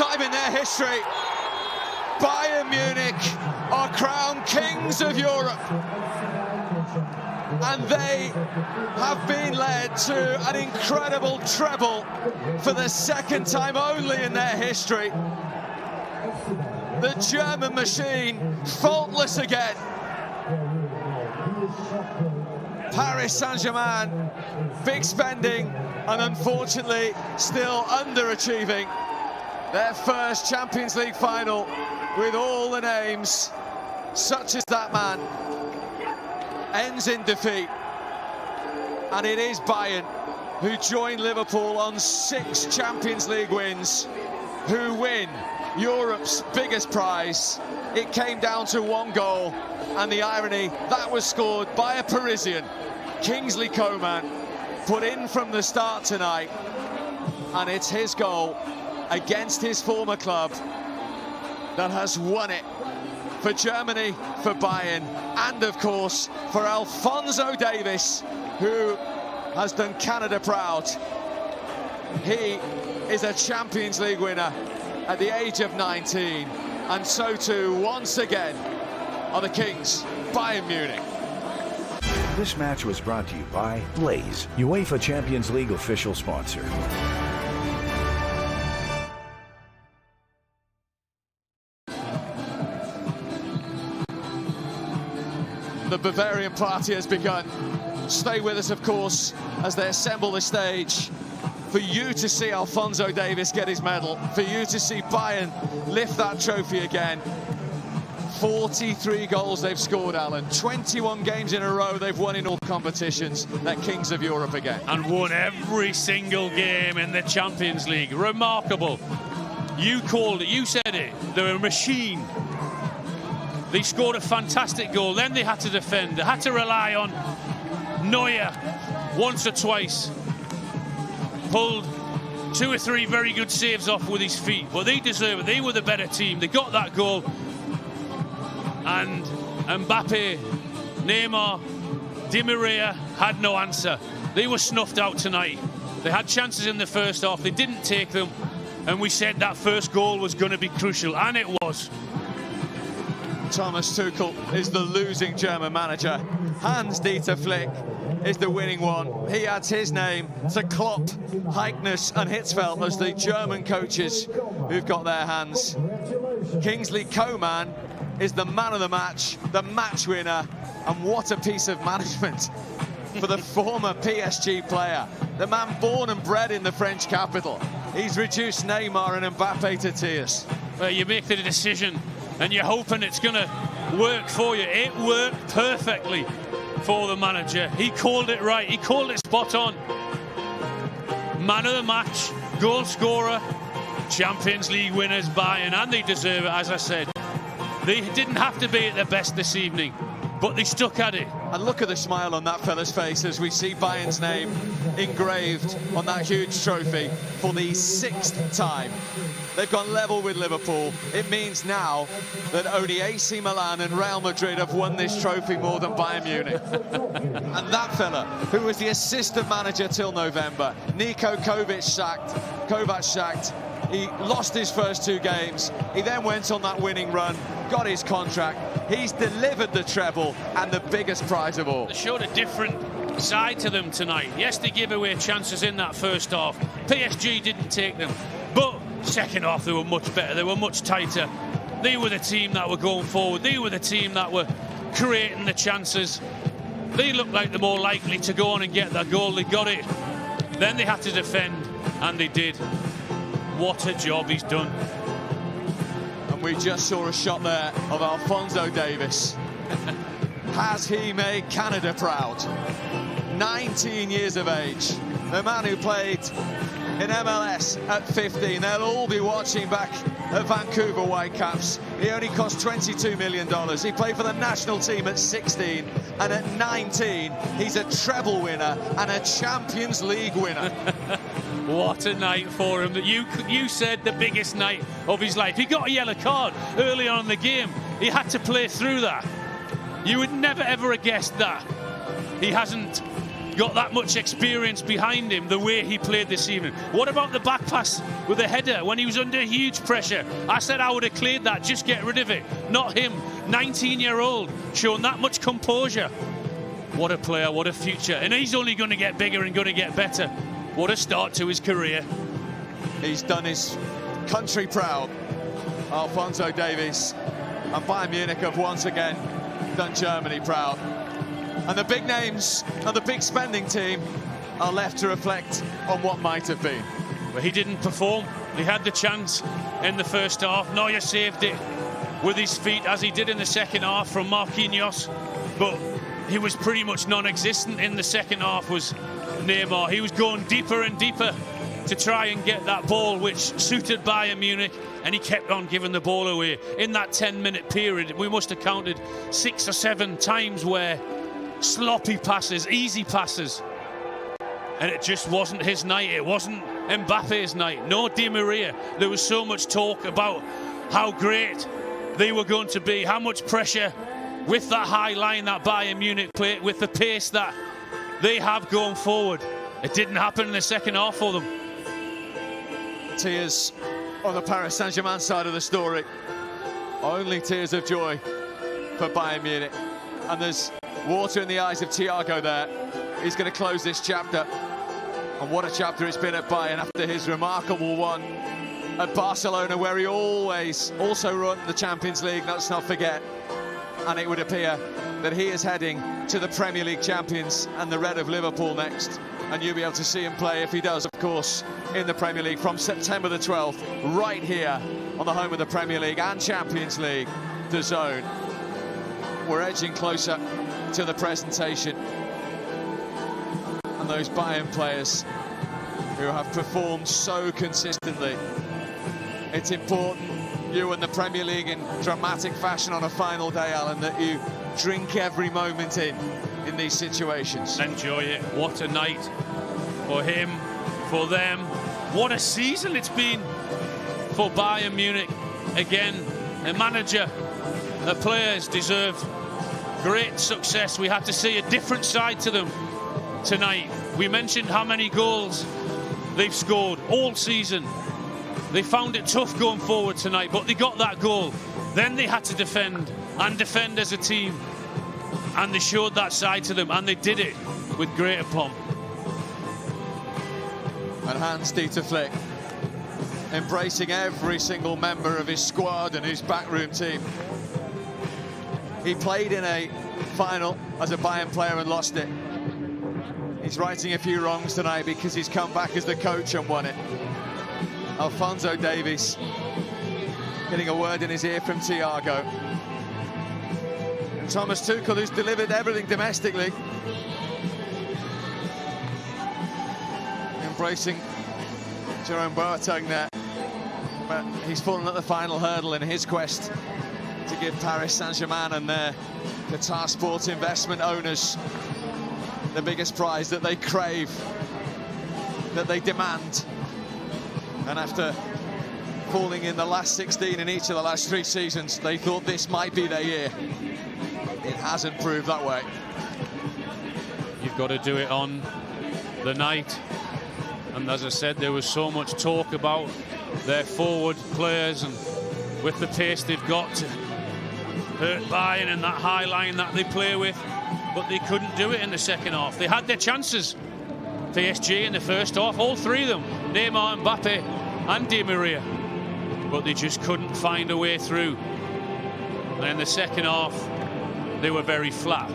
time in their history, Bayern Munich are crowned kings of Europe. And they have been led to an incredible treble for the second time only in their history. The German machine, faultless again. Paris Saint-Germain, big spending and unfortunately still underachieving. Their first Champions League final with all the names, such as that man, ends in defeat. And it is Bayern who join Liverpool on 6 Champions League wins, who win Europe's biggest prize. It came down to 1 goal, and the irony, that was scored by a Parisian, Kingsley Coman, put in from the start tonight, and it's his goal against his former club that has won it for Germany, for Bayern, and of course for Alphonso Davies, who has done Canada proud. He is a Champions League winner at the age of 19, and so too, once again, are the Kings, Bayern Munich. This match was brought to you by Blaze, UEFA Champions League official sponsor. The Bavarian party has begun. Stay with us, of course, as they assemble the stage. For you to see Alphonso Davies get his medal, for you to see Bayern lift that trophy again. 43 goals they've scored, Alan. 21 games in a row they've won in all competitions. They're kings of Europe again. And won every single game in the Champions League. Remarkable. You called it, you said it. They're a machine. They scored a fantastic goal. Then they had to defend. They had to rely on Neuer once or twice. Pulled 2 or 3 very good saves off with his feet. But they deserve it. They were the better team. They got that goal. And Mbappe, Neymar, Di Maria had no answer. They were snuffed out tonight. They had chances in the first half. They didn't take them. And we said that first goal was going to be crucial. And it was. Thomas Tuchel is the losing German manager. Hans-Dieter Flick is the winning one. He adds his name to Klopp, Heiknes and Hitzfeld as the German coaches who've got their hands. Kingsley Coman is the man of the match winner, and what a piece of management for the former PSG player. The man born and bred in the French capital. He's reduced Neymar and Mbappe to tears. Well, you make the decision and you're hoping it's going to work for you. It worked perfectly for the manager. He called it right. He called it spot on. Man of the match, goal scorer, Champions League winners, Bayern, and they deserve it, as I said. They didn't have to be at their best this evening, but they stuck at it. And look at the smile on that fella's face as we see Bayern's name engraved on that huge trophy for the 6th time. They've gone level with Liverpool. It means now that only AC Milan and Real Madrid have won this trophy more than Bayern Munich. And that fella, who was the assistant manager till November, Niko Kovac sacked. He lost his first 2 games. He then went on that winning run, got his contract. He's delivered the treble and the biggest prize of all. They showed a different side to them tonight. Yes, they gave away chances in that first half. PSG didn't take them. But second half, they were much better. They were much tighter. They were the team that were going forward. They were the team that were creating the chances. They looked like they're more likely to go on and get that goal. They got it. Then they had to defend, and they did. What a job he's done. And we just saw a shot there of Alphonso Davies. Has he made Canada proud? 19 years of age. The man who played in MLS at 15. They'll all be watching back at Vancouver Whitecaps. He only cost $22 million. He played for the national team at 16, and at 19, he's a treble winner and a Champions League winner. What a night for him. That you said the biggest night of his life. He got a yellow card early on in the game. He had to play through that. You would never ever have guessed that. He hasn't got that much experience behind him, the way he played this evening. What about the back pass with the header when he was under huge pressure? I said I would have cleared that, just get rid of it. Not him, 19-year-old, showing that much composure. What a player, what a future. And he's only going to get bigger and going to get better. What a start to his career. He's done his country proud, Alphonso Davies. And Bayern Munich have once again done Germany proud. And the big names and the big spending team are left to reflect on what might have been. But he didn't perform. He had the chance in the first half. Neuer saved it with his feet, as he did in the second half from Marquinhos. But he was pretty much non-existent in the second half, was Neymar. He was going deeper and deeper to try and get that ball, which suited Bayern Munich, and he kept on giving the ball away. In that 10-minute period, we must have counted 6 or 7 times where sloppy passes, easy passes, and it just wasn't his night. It wasn't Mbappe's night. No Di Maria. There was so much talk about how great they were going to be, how much pressure with that high line that Bayern Munich play, with the pace that they have going forward. It didn't happen in the second half for them. Tears on the Paris Saint-Germain side of the story. Only tears of joy for Bayern Munich. And there's water in the eyes of Thiago there. He's going to close this chapter. And what a chapter it's been at Bayern after his remarkable one at Barcelona, where he always also won the Champions League, let's not forget. And it would appear that he is heading to the Premier League champions and the Red of Liverpool next. And you'll be able to see him play, if he does, of course, in the Premier League from September the 12th, right here on the home of the Premier League and Champions League, DAZN. We're edging closer to the presentation. And those Bayern players who have performed so consistently. It's important, you and the Premier League, in dramatic fashion on a final day, Alan, that you drink every moment in these situations. Enjoy it. What a night for him, for them. What a season it's been for Bayern Munich. Again, the manager, the players deserve great success. We had to see a different side to them tonight. We mentioned how many goals they've scored all season. They found it tough going forward tonight, but they got that goal. Then they had to defend and defend as a team. And they showed that side to them, and they did it with great aplomb. And Hans-Dieter Flick embracing every single member of his squad and his backroom team. He played in a final as a Bayern player and lost it. He's righting a few wrongs tonight because he's come back as the coach and won it. Alphonso Davies getting a word in his ear from Thiago. And Thomas Tuchel, who's delivered everything domestically, embracing Jerome Boateng there. But he's fallen at the final hurdle in his quest to give Paris Saint-Germain and their Qatar Sports investment owners the biggest prize that they crave, that they demand. And after falling in the last 16 in each of the last 3 seasons, they thought this might be their year. It hasn't proved that way. You've got to do it on the night. And as I said, there was so much talk about their forward players and with the pace they've got to hurt Bayern and that high line that they play with. But they couldn't do it in the second half. They had their chances. PSG in the first half, all 3 of them, Neymar, Mbappe and Di Maria. But they just couldn't find a way through. And in the second half, they were very flat.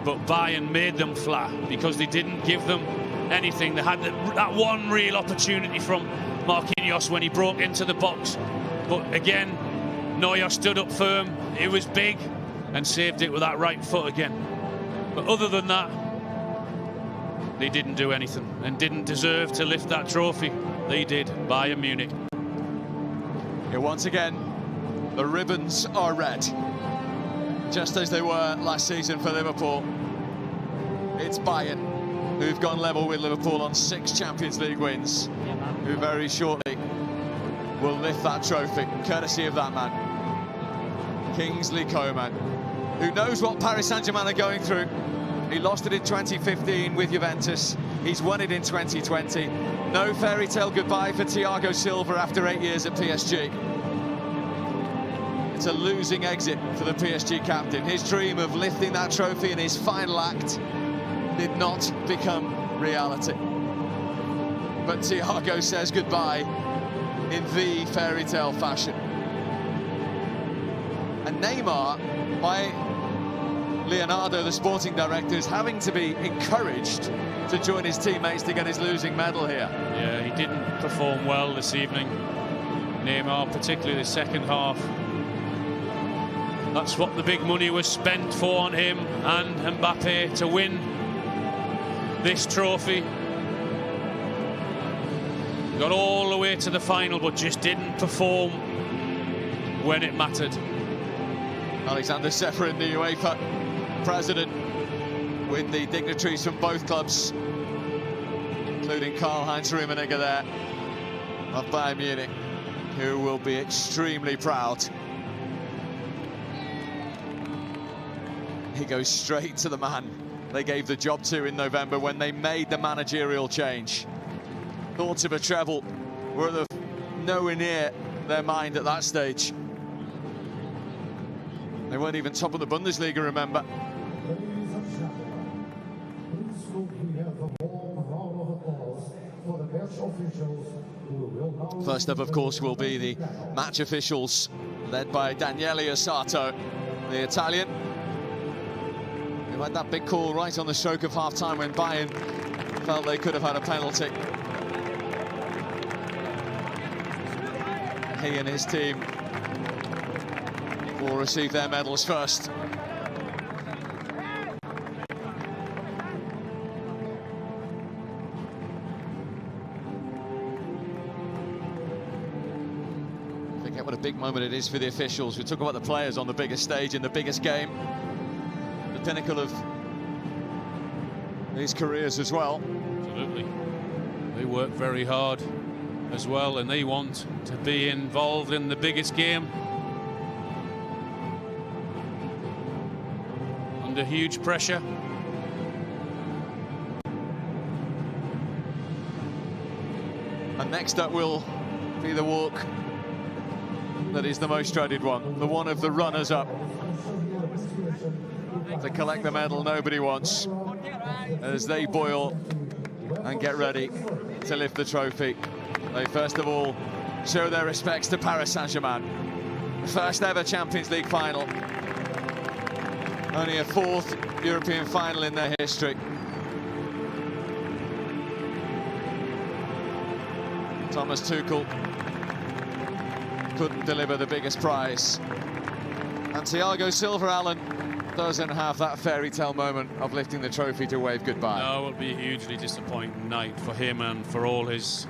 But Bayern made them flat because they didn't give them anything. They had that one real opportunity from Marquinhos when he broke into the box. But again, Neuer stood up firm. It was big and saved it with that right foot again. But other than that, they didn't do anything and didn't deserve to lift that trophy. They did, Bayern Munich. Here once again, the ribbons are red, just as they were last season for Liverpool. It's Bayern who've gone level with Liverpool on 6 Champions League wins, who very shortly will lift that trophy, courtesy of that man, Kingsley Coman, who knows what Paris Saint-Germain are going through He lost it in 2015 with Juventus. He's won it in 2020. No fairy tale goodbye for Thiago Silva after 8 years at PSG. It's a losing exit for the PSG captain. His dream of lifting that trophy in his final act did not become reality. But Thiago says goodbye in the fairy tale fashion. And Neymar, by Leonardo, the sporting director, is having to be encouraged to join his teammates to get his losing medal here. Yeah, he didn't perform well this evening, Neymar, particularly the second half. That's what the big money was spent for on him and Mbappe, to win this trophy. Got all the way to the final, but just didn't perform when it mattered. Alexander Seferin, the UEFA president, with the dignitaries from both clubs, including Karl-Heinz Rummenigge there of Bayern Munich, who will be extremely proud. He goes straight to the man they gave the job to in November when they made the managerial change. Thoughts of a treble were nowhere near their mind at that stage. They weren't even top of the Bundesliga, remember. First up, of course, will be the match officials, led by Daniele Ossato, the Italian, who had that big call right on the stroke of half-time when Bayern felt they could have had a penalty. He and his team will receive their medals first. Forget what a big moment it is for the officials. We talk about the players on the biggest stage in the biggest game, the pinnacle of these careers as well. Absolutely. They work very hard as well, and they want to be involved in the biggest game. Under huge pressure. And next up will be the walk that is the most dreaded one, the one of the runners-up. To collect the medal nobody wants, as they boil and get ready to lift the trophy. They first of all show their respects to Paris Saint-Germain. The first ever Champions League final. Only a fourth European final in their history. Thomas Tuchel couldn't deliver the biggest prize. And Thiago Silva, Alan, doesn't have that fairy tale moment of lifting the trophy to wave goodbye. No, it will be a hugely disappointing night for him and for all his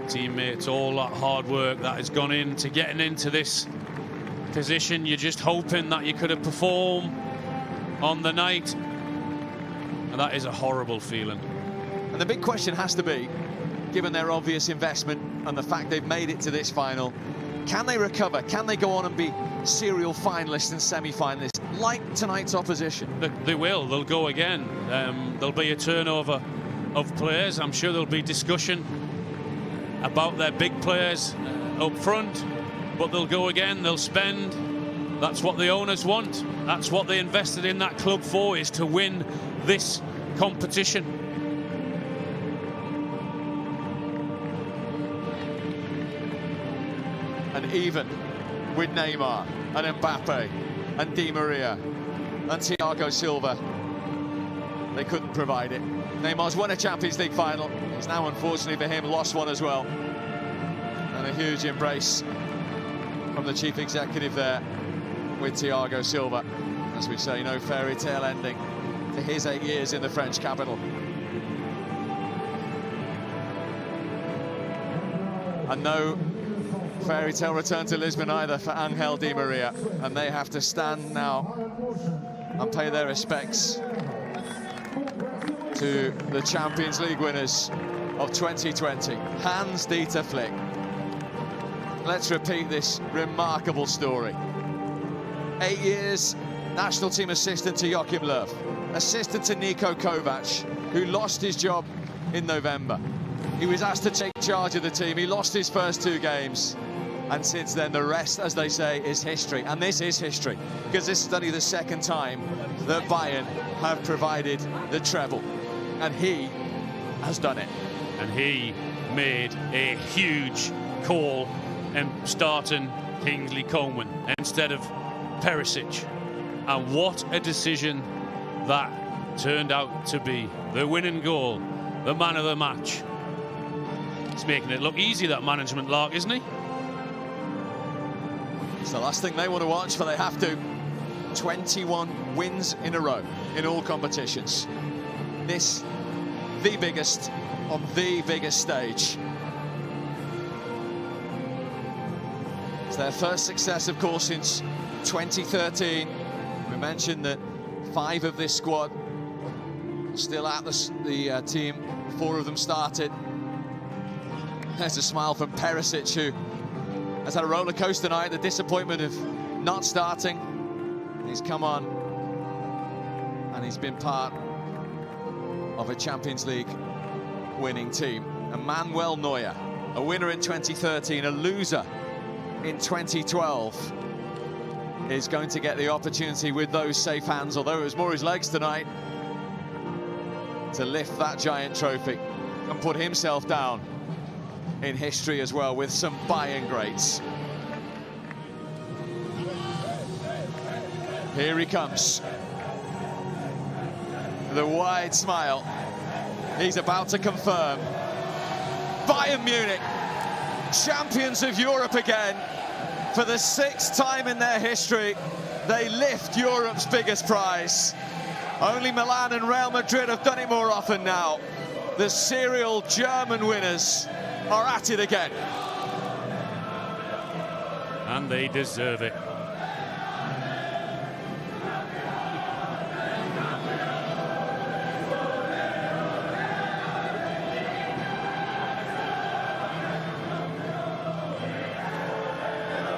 teammates. All that hard work that has gone into getting into this position. You're just hoping that you could have performed on the night, and that is a horrible feeling. And the big question has to be, given their obvious investment and the fact they've made it to this final, can they recover? Can they go on and be serial finalists and semi-finalists like tonight's opposition? They will. They'll go again. There'll be a turnover of players. I'm sure there'll be discussion about their big players up front, but they'll go again. They'll spend. That's what the owners want. That's what they invested in that club for, is to win this competition. And even with Neymar and Mbappe and Di Maria and Thiago Silva, they couldn't provide it. Neymar's won a Champions League final. He's now, unfortunately for him, lost one as well. And a huge embrace from the chief executive there with Thiago Silva. As we say, no fairy tale ending to his 8 years in the French capital. And no fairy tale return to Lisbon either for Angel Di Maria. And they have to stand now and pay their respects to the Champions League winners of 2020, Hans-Dieter Flick. Let's repeat this remarkable story. 8 years national team assistant to Joachim Löw, assistant to Niko Kovac, who lost his job in November. He was asked to take charge of the team. He lost his first 2 games. And since then, the rest, as they say, is history. And this is history, because this is only the 2nd time that Bayern have provided the treble. And he has done it. And he made a huge call in starting Kingsley Coman instead of Perisic. And what a decision that turned out to be. The winning goal, the man of the match. He's making it look easy, that management lark, isn't he? It's the last thing they want to watch, but they have to. 21 wins in a row in all competitions. This, the biggest on the biggest stage. It's their first success, of course, since 2013. We mentioned that 5 of this squad still at the team. 4 of them started. There's a smile from Perisic, who has had a roller coaster night, the disappointment of not starting. He's come on and he's been part of a Champions League winning team. And Manuel Neuer, a winner in 2013, a loser in 2012, is going to get the opportunity with those safe hands, although it was more his legs tonight, to lift that giant trophy and put himself down in history as well with some Bayern greats. Here he comes. The wide smile. He's about to confirm. Bayern Munich, champions of Europe again. For the 6th time in their history, they lift Europe's biggest prize. Only Milan and Real Madrid have done it more often now. The serial German winners are at it again. And they deserve it.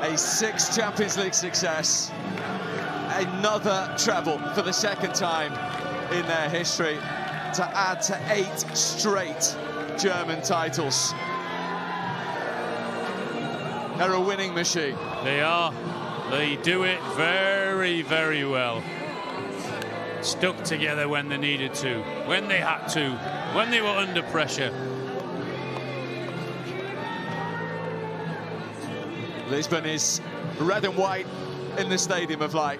A 6th Champions League success. Another treble for the 2nd time in their history, to add to 8 straight German titles. They're a winning machine. They are. They do it very, very well. Stuck together when they needed to, when they had to, when they were under pressure. Lisbon is red and white in the Stadium of Light.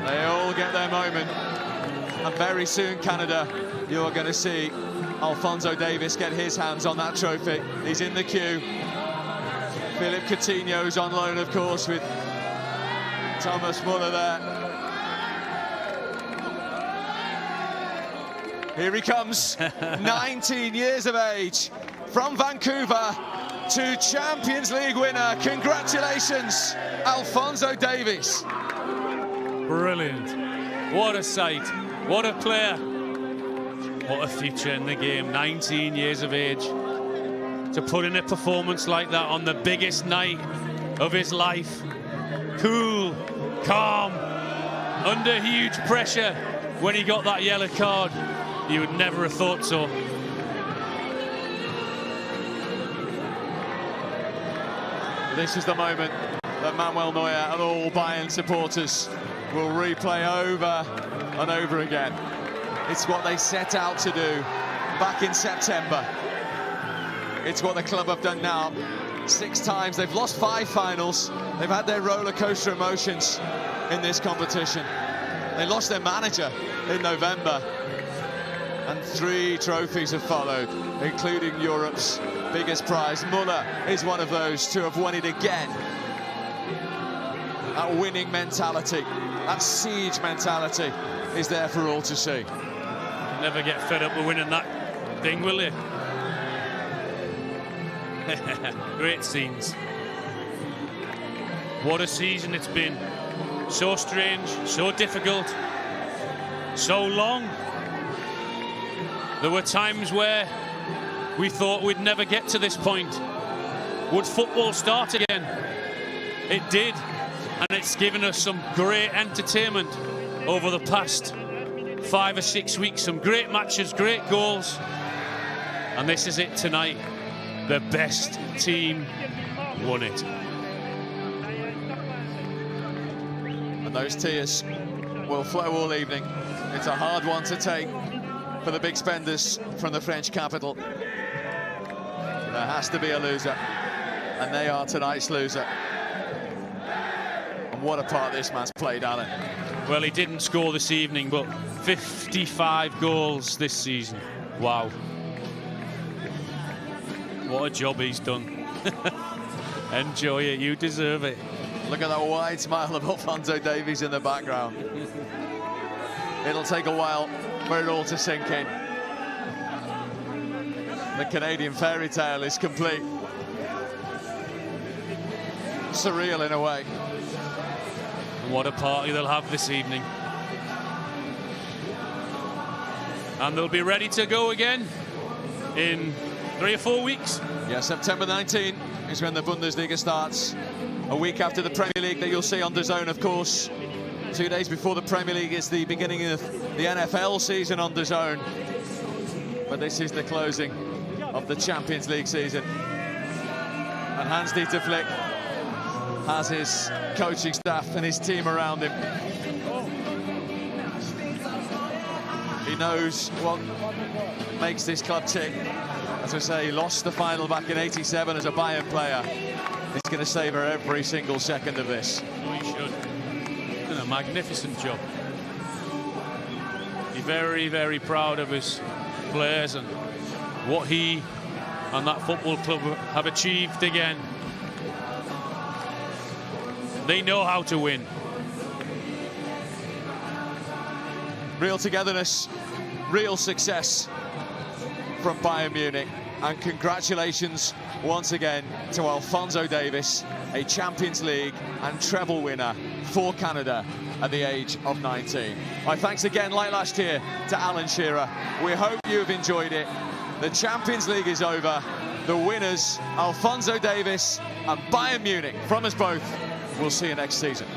They all get their moment. And very soon, Canada, you're going to see Alphonso Davies get his hands on that trophy. He's in the queue. Philippe Coutinho's on loan, of course, with Thomas Muller there. Here he comes, 19 years of age, from Vancouver to Champions League winner. Congratulations, Alphonso Davies. Brilliant. What a sight. What a player. What a future in the game. 19 years of age. To put in a performance like that on the biggest night of his life. Cool, calm, under huge pressure. When he got that yellow card, you would never have thought so. This is the moment that Manuel Neuer and all Bayern supporters will replay over and over again. It's what they set out to do back in September. It's what the club have done now. 6 times. They've lost 5 finals. They've had their roller coaster emotions in this competition. They lost their manager in November. And 3 trophies have followed, including Europe's biggest prize. Muller is one of those to have won it again. That winning mentality, that siege mentality is there for all to see. Never get fed up with winning that thing, will you? Great scenes. What a season it's been. So strange, so difficult, so long. There were times where we thought we'd never get to this point. Would football start again? It did. and it's given us some great entertainment over the past 5 or 6 weeks. Some great matches, great goals, and this is it tonight. The best team won it. And those tears will flow all evening. It's a hard one to take for the big spenders from the French capital. There has to be a loser, and they are tonight's loser. And what a part this man's played, Alan. Well, he didn't score this evening, but 55 goals this season. Wow. What a job he's done. Enjoy it, you deserve it. Look at that wide smile of Alphonso Davies in the background. It'll take a while for it all to sink in. The Canadian fairy tale is complete. Surreal in a way. What a party they'll have this evening. And they'll be ready to go again in 3 or 4 weeks. Yeah, September 19 is when the Bundesliga starts. A week after the Premier League that you'll see on DAZN, of course. 2 days before the Premier League is the beginning of the NFL season on DAZN. But this is the closing of the Champions League season. And Hans-Dieter Flick has his coaching staff and his team around him. He knows what makes this club tick. As I say, he lost the final back in '87 as a Bayern player. He's going to savour every single second of this. Oh, he should. He's done a magnificent job. He's very, very proud of his players and what he and that football club have achieved again. They know how to win. Real togetherness, real success from Bayern Munich. And congratulations once again to Alphonso Davies, a Champions League and treble winner for Canada at the age of 19. My thanks again, like last year, to Alan Shearer. We hope you've enjoyed it. The Champions League is over. The winners, Alphonso Davies and Bayern Munich, from us both. We'll see you next season.